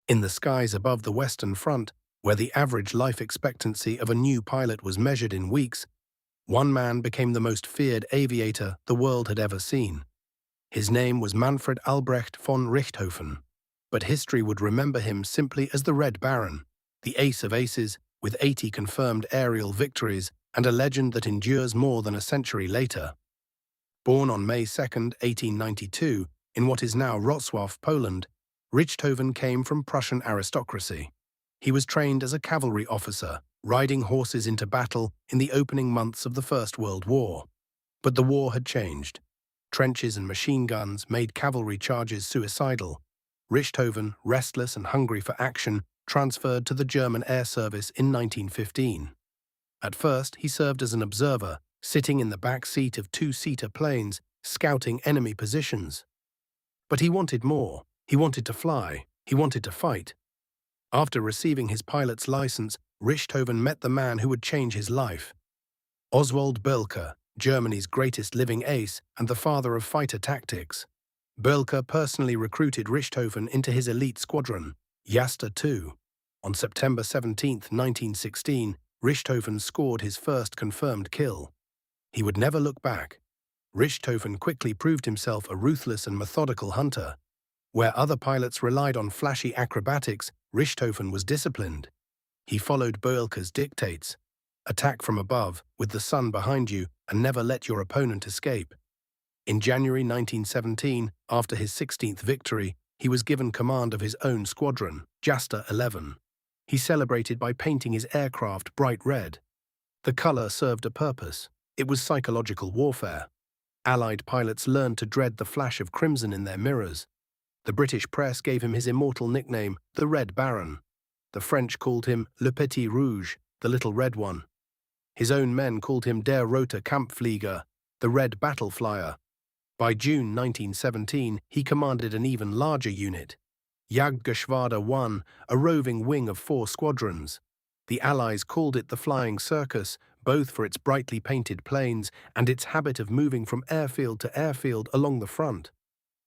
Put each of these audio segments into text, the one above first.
In the skies above the Western Front, where the average life expectancy of a new pilot was measured in weeks, one man became the most feared aviator the world had ever seen. His name was Manfred von Richthofen, but history would remember him simply as the Red Baron, the ace of aces, with 80 confirmed aerial victories and a legend that endures more than a century later. Born on May 2, 1892, in what is now Wrocław, Poland, Richthofen came from Prussian aristocracy. He was trained as a cavalry officer, riding horses into battle in the opening months of the First World War. But the war had changed. Trenches and machine guns made cavalry charges suicidal. Richthofen, restless and hungry for action, transferred to the German Air Service in 1915. At first, he served as an observer, sitting in the back seat of two-seater planes, scouting enemy positions. But he wanted more. He wanted to fly. He wanted to fight. After receiving his pilot's license, Richthofen met the man who would change his life. Oswald Boelcke, Germany's greatest living ace and the father of fighter tactics. Boelcke personally recruited Richthofen into his elite squadron, Jasta II. On September 17, 1916, Richthofen scored his first confirmed kill. He would never look back. Richthofen quickly proved himself a ruthless and methodical hunter. Where other pilots relied on flashy acrobatics, Richthofen was disciplined. He followed Boelcke's dictates. Attack from above, with the sun behind you, and never let your opponent escape. In January 1917, after his 16th victory, he was given command of his own squadron, Jasta 11. He celebrated by painting his aircraft bright red. The color served a purpose. It was psychological warfare. Allied pilots learned to dread the flash of crimson in their mirrors. The British press gave him his immortal nickname, the Red Baron. The French called him Le Petit Rouge, the Little Red One. His own men called him Der Rote Kampfflieger, the Red Battle Flyer. By June 1917, he commanded an even larger unit, Jagdgeschwader 1, a roving wing of 4 squadrons. The Allies called it the Flying Circus, both for its brightly painted planes and its habit of moving from airfield to airfield along the front.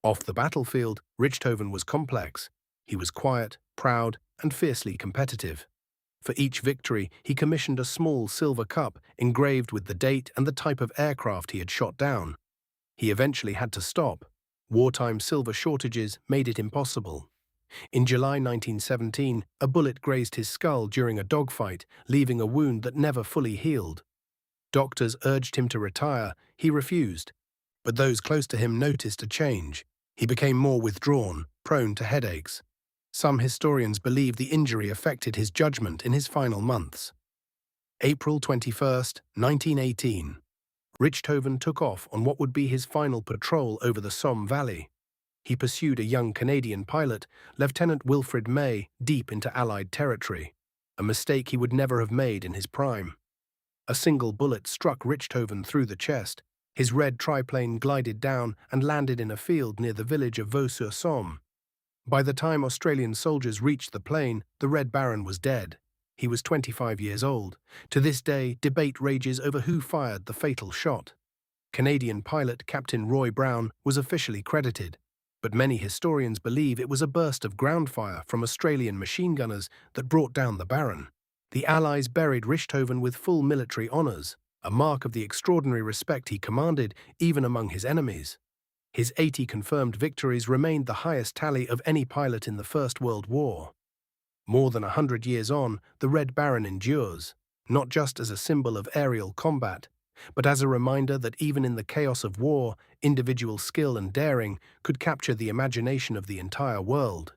Off the battlefield, Richthofen was complex. He was quiet, proud, and fiercely competitive. For each victory, he commissioned a small silver cup engraved with the date and the type of aircraft he had shot down. He eventually had to stop. Wartime silver shortages made it impossible. In July 1917, a bullet grazed his skull during a dogfight, leaving a wound that never fully healed. Doctors urged him to retire. He refused. But those close to him noticed a change. He became more withdrawn, prone to headaches. Some historians believe the injury affected his judgment in his final months. April 21, 1918. Richthofen took off on what would be his final patrol over the Somme Valley. He pursued a young Canadian pilot, Lieutenant Wilfrid May, deep into Allied territory, a mistake he would never have made in his prime. A single bullet struck Richthofen through the chest. His red triplane glided down and landed in a field near the village of Vaux-sur-Somme. By the time Australian soldiers reached the plane, the Red Baron was dead. He was 25 years old. To this day, debate rages over who fired the fatal shot. Canadian pilot Captain Roy Brown was officially credited, but many historians believe it was a burst of ground fire from Australian machine gunners that brought down the Baron. The Allies buried Richthofen with full military honours, a mark of the extraordinary respect he commanded even among his enemies. His 80 confirmed victories remained the highest tally of any pilot in the First World War. More than 100 years on, the Red Baron endures, not just as a symbol of aerial combat, but as a reminder that even in the chaos of war, individual skill and daring could capture the imagination of the entire world.